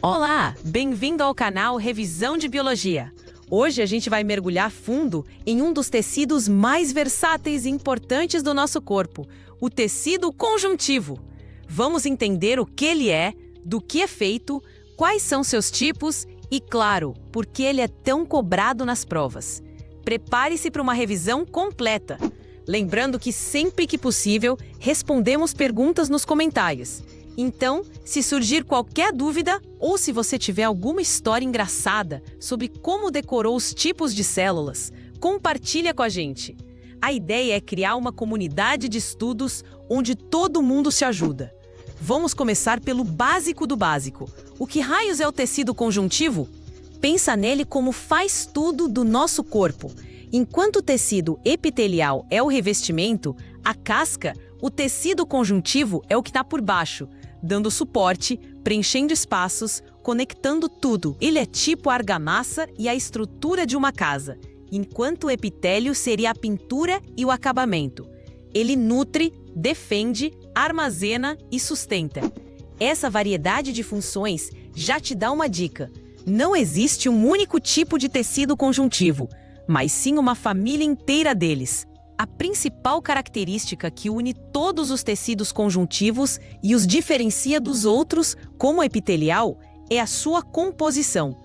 Olá, bem-vindo ao canal Revisão de Biologia. Hoje a gente vai mergulhar fundo em um dos tecidos mais versáteis e importantes do nosso corpo, o tecido conjuntivo. Vamos entender o que ele é, do que é feito, quais são seus tipos e, claro, por que ele é tão cobrado nas provas. Prepare-se para uma revisão completa. Lembrando que sempre que possível, respondemos perguntas nos comentários. Então, se surgir qualquer dúvida ou se você tiver alguma história engraçada sobre como decorou os tipos de células, compartilha com a gente. A ideia é criar uma comunidade de estudos onde todo mundo se ajuda. Vamos começar pelo básico do básico. O que raios é o tecido conjuntivo? Pensa nele como faz tudo do nosso corpo. Enquanto o tecido epitelial é o revestimento, a casca, o tecido conjuntivo é o que está por baixo, dando suporte, preenchendo espaços, conectando tudo. Ele é tipo a argamassa e a estrutura de uma casa, enquanto o epitélio seria a pintura e o acabamento. Ele nutre, defende, armazena e sustenta. Essa variedade de funções já te dá uma dica. Não existe um único tipo de tecido conjuntivo, mas sim uma família inteira deles. A principal característica que une todos os tecidos conjuntivos e os diferencia dos outros, como o epitelial, é a sua composição.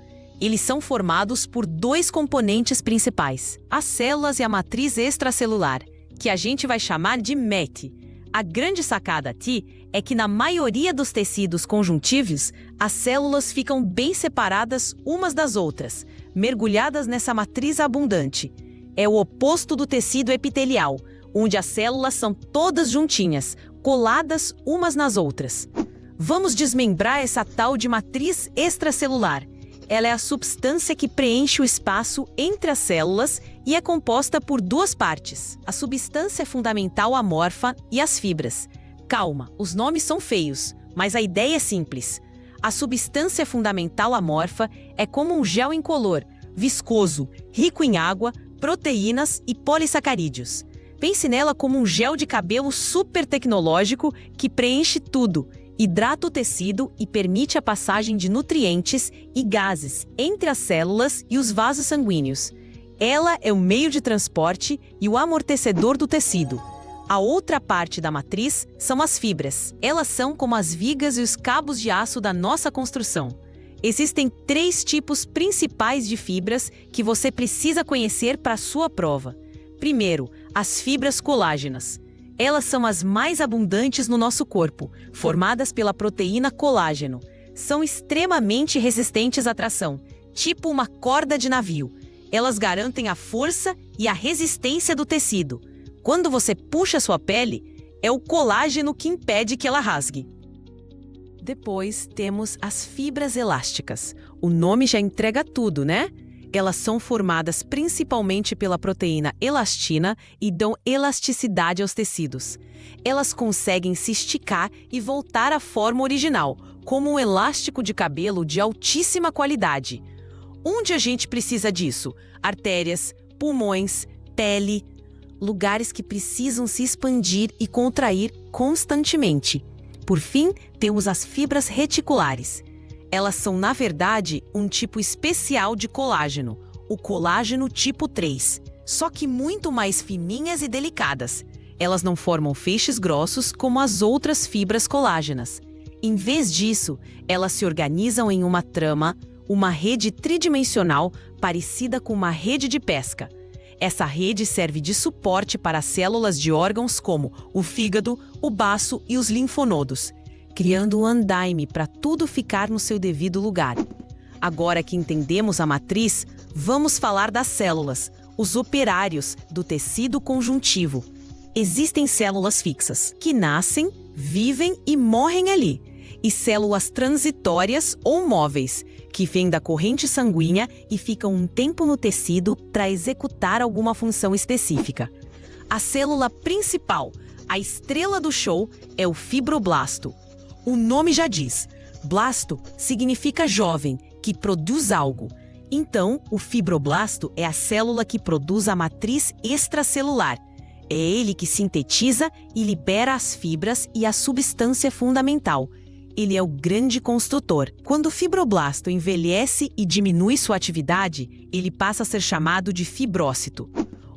Eles são formados por dois componentes principais, as células e a matriz extracelular, que a gente vai chamar de MET. A grande sacada aqui é que na maioria dos tecidos conjuntivos, as células ficam bem separadas umas das outras, mergulhadas nessa matriz abundante. É o oposto do tecido epitelial, onde as células são todas juntinhas, coladas umas nas outras. Vamos desmembrar essa tal de matriz extracelular. Ela é a substância que preenche o espaço entre as células e é composta por duas partes, a substância fundamental amorfa e as fibras. Calma, os nomes são feios, mas a ideia é simples. A substância fundamental amorfa é como um gel incolor, viscoso, rico em água, proteínas e polissacarídeos. Pense nela como um gel de cabelo super tecnológico que preenche tudo, hidrata o tecido e permite a passagem de nutrientes e gases entre as células e os vasos sanguíneos. Ela é o meio de transporte e o amortecedor do tecido. A outra parte da matriz são as fibras. Elas são como as vigas e os cabos de aço da nossa construção. Existem 3 tipos principais de fibras que você precisa conhecer para a sua prova. Primeiro, as fibras colágenas. Elas são as mais abundantes no nosso corpo, formadas pela proteína colágeno. São extremamente resistentes à tração, tipo uma corda de navio. Elas garantem a força e a resistência do tecido. Quando você puxa sua pele, é o colágeno que impede que ela rasgue. Depois temos as fibras elásticas. O nome já entrega tudo, né? Elas são formadas principalmente pela proteína elastina e dão elasticidade aos tecidos. Elas conseguem se esticar e voltar à forma original, como um elástico de cabelo de altíssima qualidade. Onde a gente precisa disso? Artérias, pulmões, pele, lugares que precisam se expandir e contrair constantemente. Por fim, temos as fibras reticulares. Elas são, na verdade, um tipo especial de colágeno, o colágeno tipo 3, só que muito mais fininhas e delicadas. Elas não formam feixes grossos como as outras fibras colágenas. Em vez disso, elas se organizam em uma trama, uma rede tridimensional parecida com uma rede de pesca. Essa rede serve de suporte para células de órgãos como o fígado, o baço e os linfonodos, criando um andaime para tudo ficar no seu devido lugar. Agora que entendemos a matriz, vamos falar das células, os operários do tecido conjuntivo. Existem células fixas, que nascem, vivem e morrem ali, e células transitórias ou móveis, que vêm da corrente sanguínea e ficam um tempo no tecido para executar alguma função específica. A célula principal, a estrela do show, é o fibroblasto. O nome já diz, blasto significa jovem, que produz algo. Então, o fibroblasto é a célula que produz a matriz extracelular. É ele que sintetiza e libera as fibras e a substância fundamental. Ele é o grande construtor. Quando o fibroblasto envelhece e diminui sua atividade, ele passa a ser chamado de fibrócito.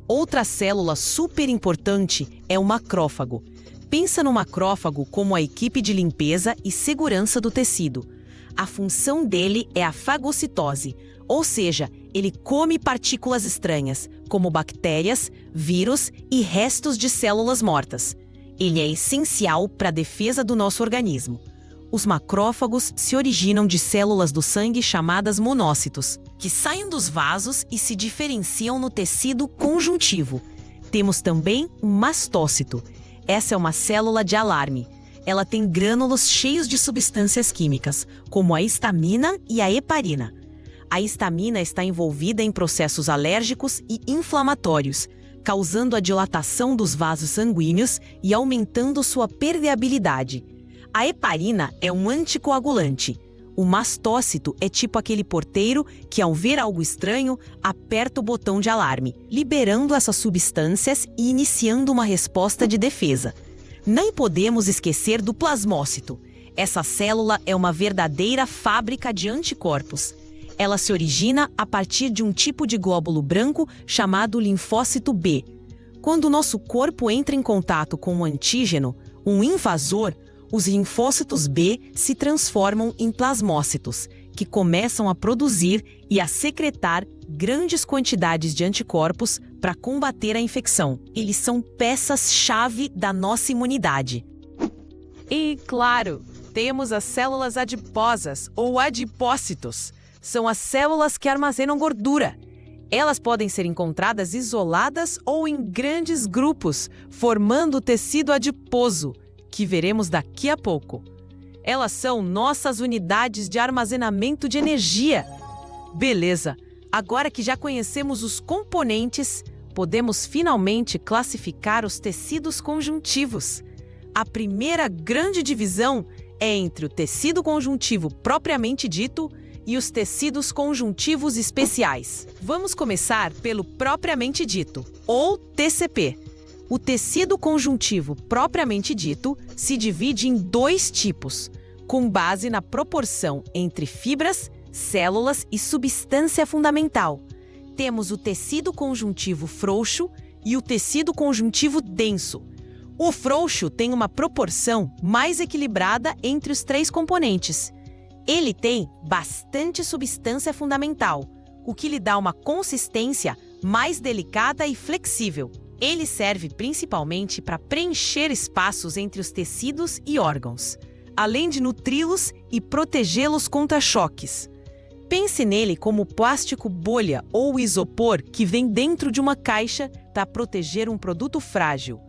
Outra célula super importante é o macrófago. Pensa no macrófago como a equipe de limpeza e segurança do tecido. A função dele é a fagocitose, ou seja, ele come partículas estranhas, como bactérias, vírus e restos de células mortas. Ele é essencial para a defesa do nosso organismo. Os macrófagos se originam de células do sangue chamadas monócitos, que saem dos vasos e se diferenciam no tecido conjuntivo. Temos também um mastócito. Essa é uma célula de alarme. Ela tem grânulos cheios de substâncias químicas, como a histamina e a heparina. A histamina está envolvida em processos alérgicos e inflamatórios, causando a dilatação dos vasos sanguíneos e aumentando sua permeabilidade. A heparina é um anticoagulante. O mastócito é tipo aquele porteiro que, ao ver algo estranho, aperta o botão de alarme, liberando essas substâncias e iniciando uma resposta de defesa. Nem podemos esquecer do plasmócito. Essa célula é uma verdadeira fábrica de anticorpos. Ela se origina a partir de um tipo de glóbulo branco chamado linfócito B. Quando o nosso corpo entra em contato com um antígeno, um invasor, os linfócitos B se transformam em plasmócitos, que começam a produzir e a secretar grandes quantidades de anticorpos para combater a infecção. Eles são peças-chave da nossa imunidade. E, claro, temos as células adiposas ou adipócitos. São as células que armazenam gordura. Elas podem ser encontradas isoladas ou em grandes grupos, formando o tecido adiposo, que veremos daqui a pouco. Elas são nossas unidades de armazenamento de energia. Beleza, agora que já conhecemos os componentes, podemos finalmente classificar os tecidos conjuntivos. A primeira grande divisão é entre o tecido conjuntivo propriamente dito e os tecidos conjuntivos especiais. Vamos começar pelo propriamente dito, ou TCP. O tecido conjuntivo propriamente dito se divide em dois tipos, com base na proporção entre fibras, células e substância fundamental. Temos o tecido conjuntivo frouxo e o tecido conjuntivo denso. O frouxo tem uma proporção mais equilibrada entre os três componentes. Ele tem bastante substância fundamental, o que lhe dá uma consistência mais delicada e flexível. Ele serve principalmente para preencher espaços entre os tecidos e órgãos, além de nutri-los e protegê-los contra choques. Pense nele como o plástico bolha ou isopor que vem dentro de uma caixa para proteger um produto frágil.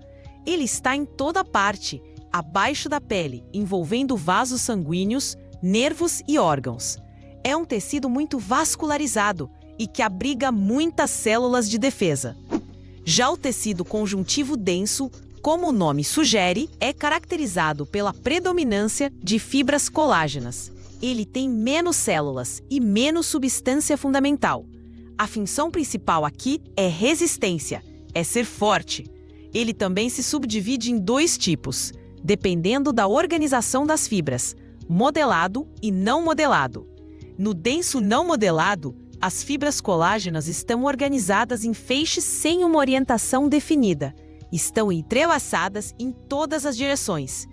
Ele está em toda parte, abaixo da pele, envolvendo vasos sanguíneos, nervos e órgãos. É um tecido muito vascularizado e que abriga muitas células de defesa. Já o tecido conjuntivo denso, como o nome sugere, é caracterizado pela predominância de fibras colágenas. Ele tem menos células e menos substância fundamental. A função principal aqui é resistência, é ser forte. Ele também se subdivide em dois tipos, dependendo da organização das fibras, modelado e não modelado. No denso não modelado, as fibras colágenas estão organizadas em feixes sem uma orientação definida. Estão entrelaçadas em todas as direções.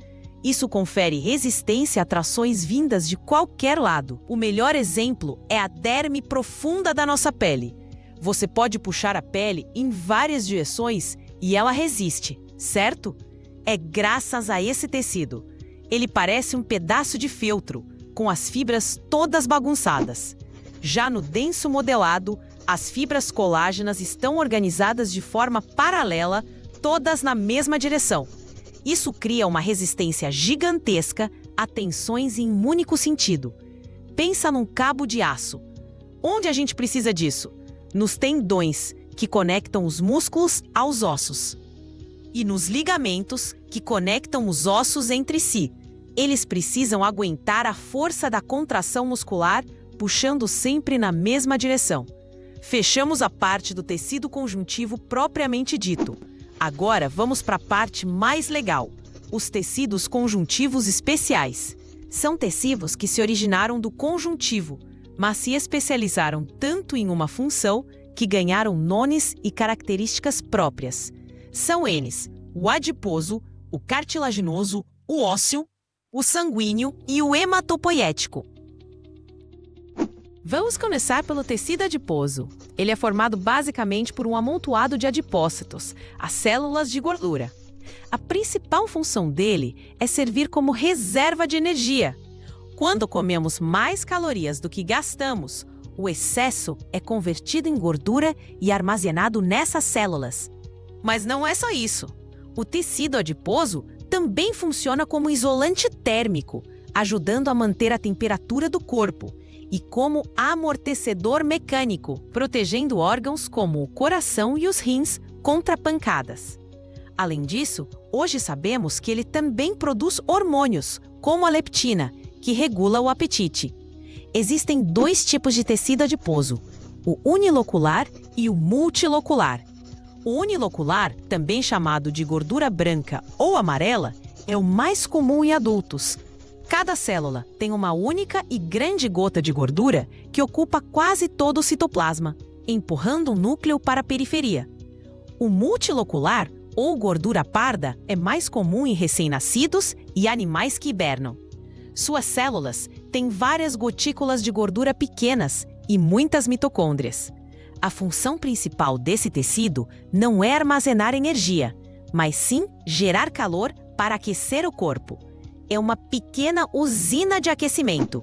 Isso confere resistência a trações vindas de qualquer lado. O melhor exemplo é a derme profunda da nossa pele. Você pode puxar a pele em várias direções e ela resiste, certo? É graças a esse tecido. Ele parece um pedaço de feltro, com as fibras todas bagunçadas. Já no denso modelado, as fibras colágenas estão organizadas de forma paralela, todas na mesma direção. Isso cria uma resistência gigantesca a tensões em um único sentido. Pensa num cabo de aço. Onde a gente precisa disso? Nos tendões, que conectam os músculos aos ossos. E nos ligamentos, que conectam os ossos entre si. Eles precisam aguentar a força da contração muscular, puxando sempre na mesma direção. Fechamos a parte do tecido conjuntivo propriamente dito. Agora vamos para a parte mais legal, os tecidos conjuntivos especiais. São tecidos que se originaram do conjuntivo, mas se especializaram tanto em uma função que ganharam nomes e características próprias. São eles o adiposo, o cartilaginoso, o ósseo, o sanguíneo e o hematopoético. Vamos começar pelo tecido adiposo. Ele é formado basicamente por um amontoado de adipócitos, as células de gordura. A principal função dele é servir como reserva de energia. Quando comemos mais calorias do que gastamos, o excesso é convertido em gordura e armazenado nessas células. Mas não é só isso. O tecido adiposo também funciona como isolante térmico, ajudando a manter a temperatura do corpo, e como amortecedor mecânico, protegendo órgãos como o coração e os rins contra pancadas. Além disso, hoje sabemos que ele também produz hormônios, como a leptina, que regula o apetite. Existem dois tipos de tecido adiposo, o unilocular e o multilocular. O unilocular, também chamado de gordura branca ou amarela, é o mais comum em adultos. Cada célula tem uma única e grande gota de gordura que ocupa quase todo o citoplasma, empurrando o núcleo para a periferia. O multilocular, ou gordura parda, é mais comum em recém-nascidos e animais que hibernam. Suas células têm várias gotículas de gordura pequenas e muitas mitocôndrias. A função principal desse tecido não é armazenar energia, mas sim gerar calor para aquecer o corpo. É uma pequena usina de aquecimento.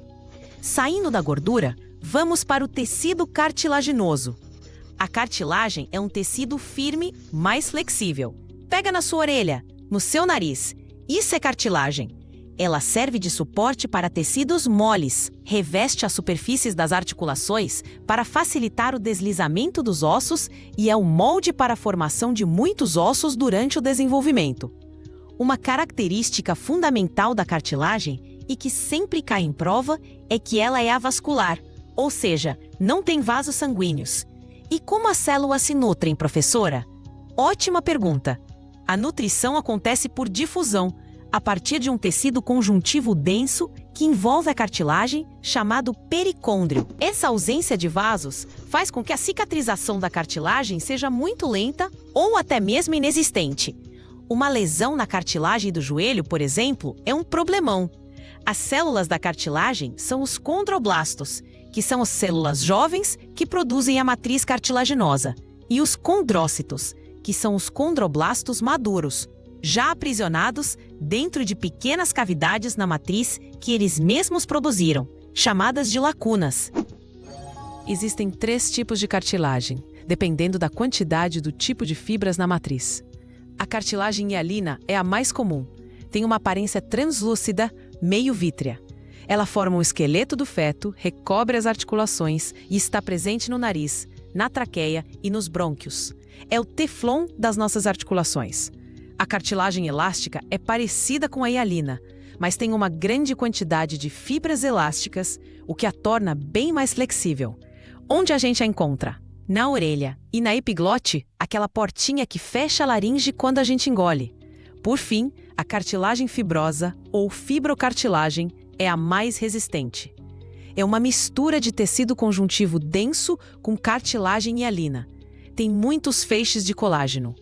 Saindo da gordura, vamos para o tecido cartilaginoso. A cartilagem é um tecido firme, mais flexível. Pega na sua orelha, no seu nariz. Isso é cartilagem. Ela serve de suporte para tecidos moles, reveste as superfícies das articulações para facilitar o deslizamento dos ossos e é o molde para a formação de muitos ossos durante o desenvolvimento. Uma característica fundamental da cartilagem e que sempre cai em prova é que ela é avascular, ou seja, não tem vasos sanguíneos. E como as células se nutrem, professora? Ótima pergunta! A nutrição acontece por difusão, a partir de um tecido conjuntivo denso que envolve a cartilagem, chamado pericôndrio. Essa ausência de vasos faz com que a cicatrização da cartilagem seja muito lenta ou até mesmo inexistente. Uma lesão na cartilagem do joelho, por exemplo, é um problemão. As células da cartilagem são os condroblastos, que são as células jovens que produzem a matriz cartilaginosa, e os condrócitos, que são os condroblastos maduros, já aprisionados dentro de pequenas cavidades na matriz que eles mesmos produziram, chamadas de lacunas. Existem 3 tipos de cartilagem, dependendo da quantidade do tipo de fibras na matriz. A cartilagem hialina é a mais comum. Tem uma aparência translúcida, meio vítrea. Ela forma o esqueleto do feto, recobre as articulações e está presente no nariz, na traqueia e nos brônquios. É o teflon das nossas articulações. A cartilagem elástica é parecida com a hialina, mas tem uma grande quantidade de fibras elásticas, o que a torna bem mais flexível. Onde a gente a encontra? Na orelha e na epiglote, aquela portinha que fecha a laringe quando a gente engole. Por fim, a cartilagem fibrosa, ou fibrocartilagem, é a mais resistente. É uma mistura de tecido conjuntivo denso com cartilagem hialina. Tem muitos feixes de colágeno.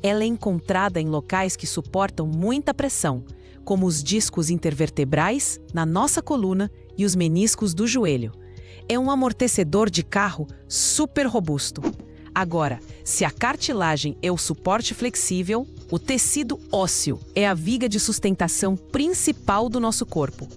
Ela é encontrada em locais que suportam muita pressão, como os discos intervertebrais, na nossa coluna e os meniscos do joelho. É um amortecedor de carro super robusto. Agora, se a cartilagem é o suporte flexível, o tecido ósseo é a viga de sustentação principal do nosso corpo.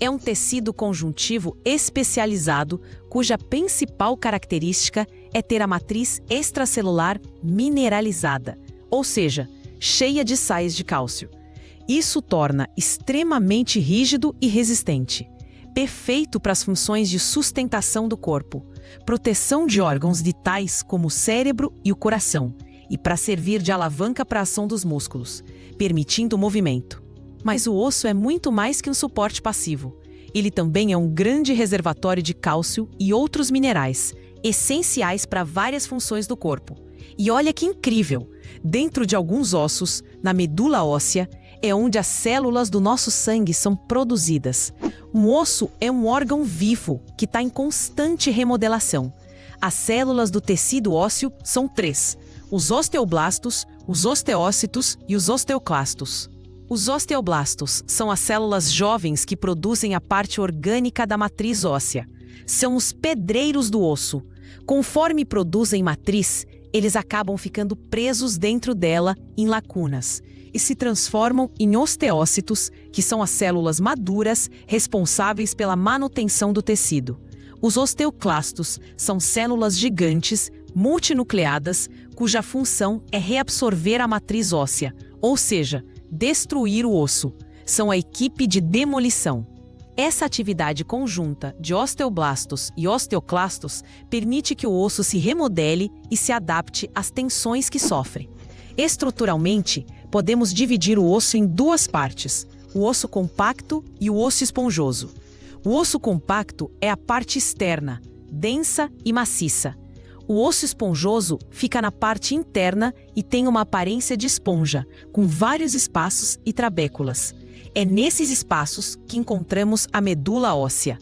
É um tecido conjuntivo especializado, cuja principal característica é ter a matriz extracelular mineralizada, ou seja, cheia de sais de cálcio. Isso torna extremamente rígido e resistente, perfeito para as funções de sustentação do corpo, proteção de órgãos vitais como o cérebro e o coração, e para servir de alavanca para a ação dos músculos, permitindo o movimento. Mas o osso é muito mais que um suporte passivo. Ele também é um grande reservatório de cálcio e outros minerais, essenciais para várias funções do corpo. E olha que incrível! Dentro de alguns ossos, na medula óssea, é onde as células do nosso sangue são produzidas. Um osso é um órgão vivo que está em constante remodelação. As células do tecido ósseo são 3: os osteoblastos, os osteócitos e os osteoclastos. Os osteoblastos são as células jovens que produzem a parte orgânica da matriz óssea. São os pedreiros do osso. Conforme produzem matriz, eles acabam ficando presos dentro dela em lacunas e se transformam em osteócitos, que são as células maduras responsáveis pela manutenção do tecido. Os osteoclastos são células gigantes, multinucleadas, cuja função é reabsorver a matriz óssea, ou seja, destruir o osso. São a equipe de demolição. Essa atividade conjunta de osteoblastos e osteoclastos permite que o osso se remodele e se adapte às tensões que sofre. Estruturalmente, podemos dividir o osso em 2 partes: o osso compacto e o osso esponjoso. O osso compacto é a parte externa, densa e maciça. O osso esponjoso fica na parte interna e tem uma aparência de esponja, com vários espaços e trabéculas. É nesses espaços que encontramos a medula óssea.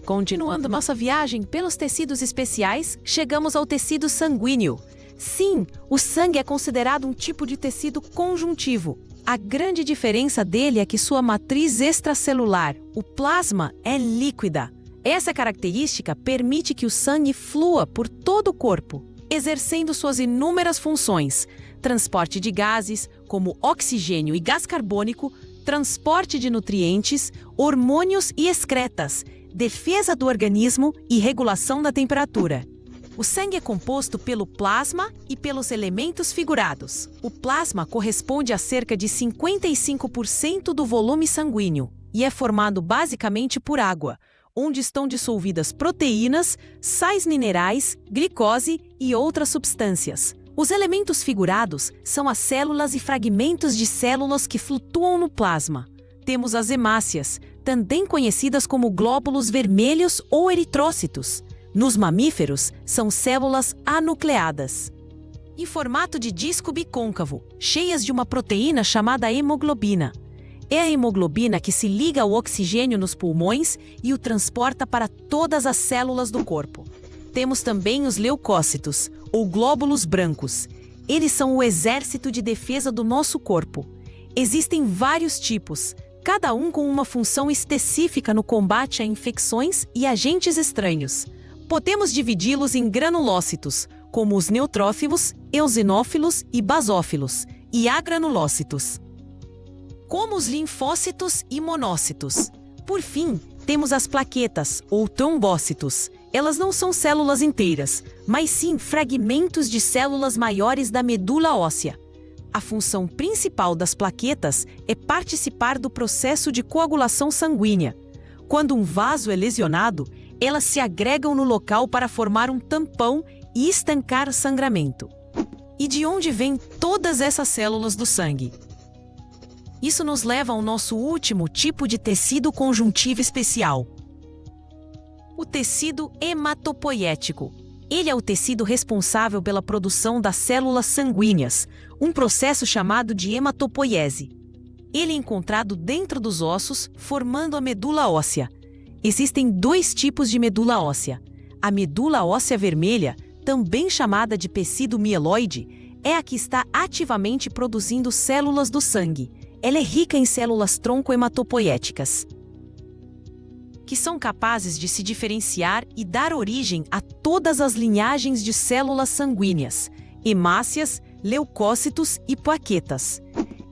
Continuando nossa viagem pelos tecidos especiais, chegamos ao tecido sanguíneo. Sim, o sangue é considerado um tipo de tecido conjuntivo. A grande diferença dele é que sua matriz extracelular, o plasma, é líquida. Essa característica permite que o sangue flua por todo o corpo, exercendo suas inúmeras funções: transporte de gases, como oxigênio e gás carbônico, transporte de nutrientes, hormônios e excretas, defesa do organismo e regulação da temperatura. O sangue é composto pelo plasma e pelos elementos figurados. O plasma corresponde a cerca de 55% do volume sanguíneo e é formado basicamente por água, onde estão dissolvidas proteínas, sais minerais, glicose e outras substâncias. Os elementos figurados são as células e fragmentos de células que flutuam no plasma. Temos as hemácias, também conhecidas como glóbulos vermelhos ou eritrócitos. Nos mamíferos, são células anucleadas, em formato de disco bicôncavo, cheias de uma proteína chamada hemoglobina. É a hemoglobina que se liga ao oxigênio nos pulmões e o transporta para todas as células do corpo. Temos também os leucócitos, ou glóbulos brancos. Eles são o exército de defesa do nosso corpo. Existem vários tipos, cada um com uma função específica no combate a infecções e agentes estranhos. Podemos dividi-los em granulócitos, como os neutrófilos, eosinófilos e basófilos, e agranulócitos, como os linfócitos e monócitos. Por fim, temos as plaquetas, ou trombócitos. Elas não são células inteiras, mas sim fragmentos de células maiores da medula óssea. A função principal das plaquetas é participar do processo de coagulação sanguínea. Quando um vaso é lesionado, elas se agregam no local para formar um tampão e estancar o sangramento. E de onde vêm todas essas células do sangue? Isso nos leva ao nosso último tipo de tecido conjuntivo especial: o tecido hematopoético. Ele é o tecido responsável pela produção das células sanguíneas, um processo chamado de hematopoiese. Ele é encontrado dentro dos ossos, formando a medula óssea. Existem 2 tipos de medula óssea. A medula óssea vermelha, também chamada de tecido mieloide, é a que está ativamente produzindo células do sangue. Ela é rica em células tronco-hematopoéticas, que são capazes de se diferenciar e dar origem a todas as linhagens de células sanguíneas, hemácias, leucócitos e plaquetas.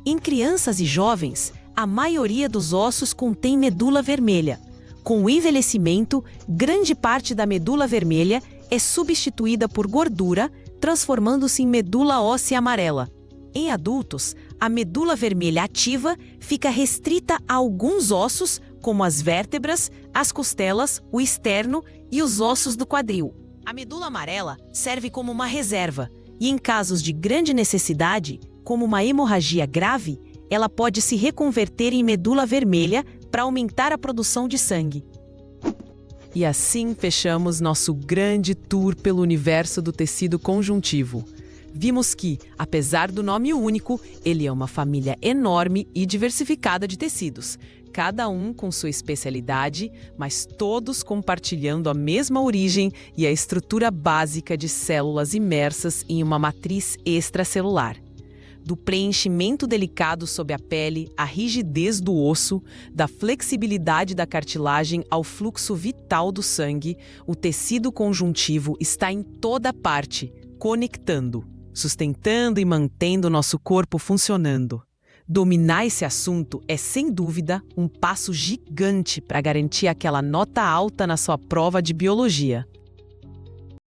Em crianças e jovens, a maioria dos ossos contém medula vermelha. Com o envelhecimento, grande parte da medula vermelha é substituída por gordura, transformando-se em medula óssea amarela. Em adultos, a medula vermelha ativa fica restrita a alguns ossos, como as vértebras, as costelas, o externo e os ossos do quadril. A medula amarela serve como uma reserva e, em casos de grande necessidade, como uma hemorragia grave, ela pode se reconverter em medula vermelha para aumentar a produção de sangue. E assim fechamos nosso grande tour pelo universo do tecido conjuntivo. Vimos que, apesar do nome único, ele é uma família enorme e diversificada de tecidos, cada um com sua especialidade, mas todos compartilhando a mesma origem e a estrutura básica de células imersas em uma matriz extracelular. Do preenchimento delicado sob a pele à rigidez do osso, da flexibilidade da cartilagem ao fluxo vital do sangue, o tecido conjuntivo está em toda parte, conectando, sustentando e mantendo nosso corpo funcionando. Dominar esse assunto é, sem dúvida, um passo gigante para garantir aquela nota alta na sua prova de biologia.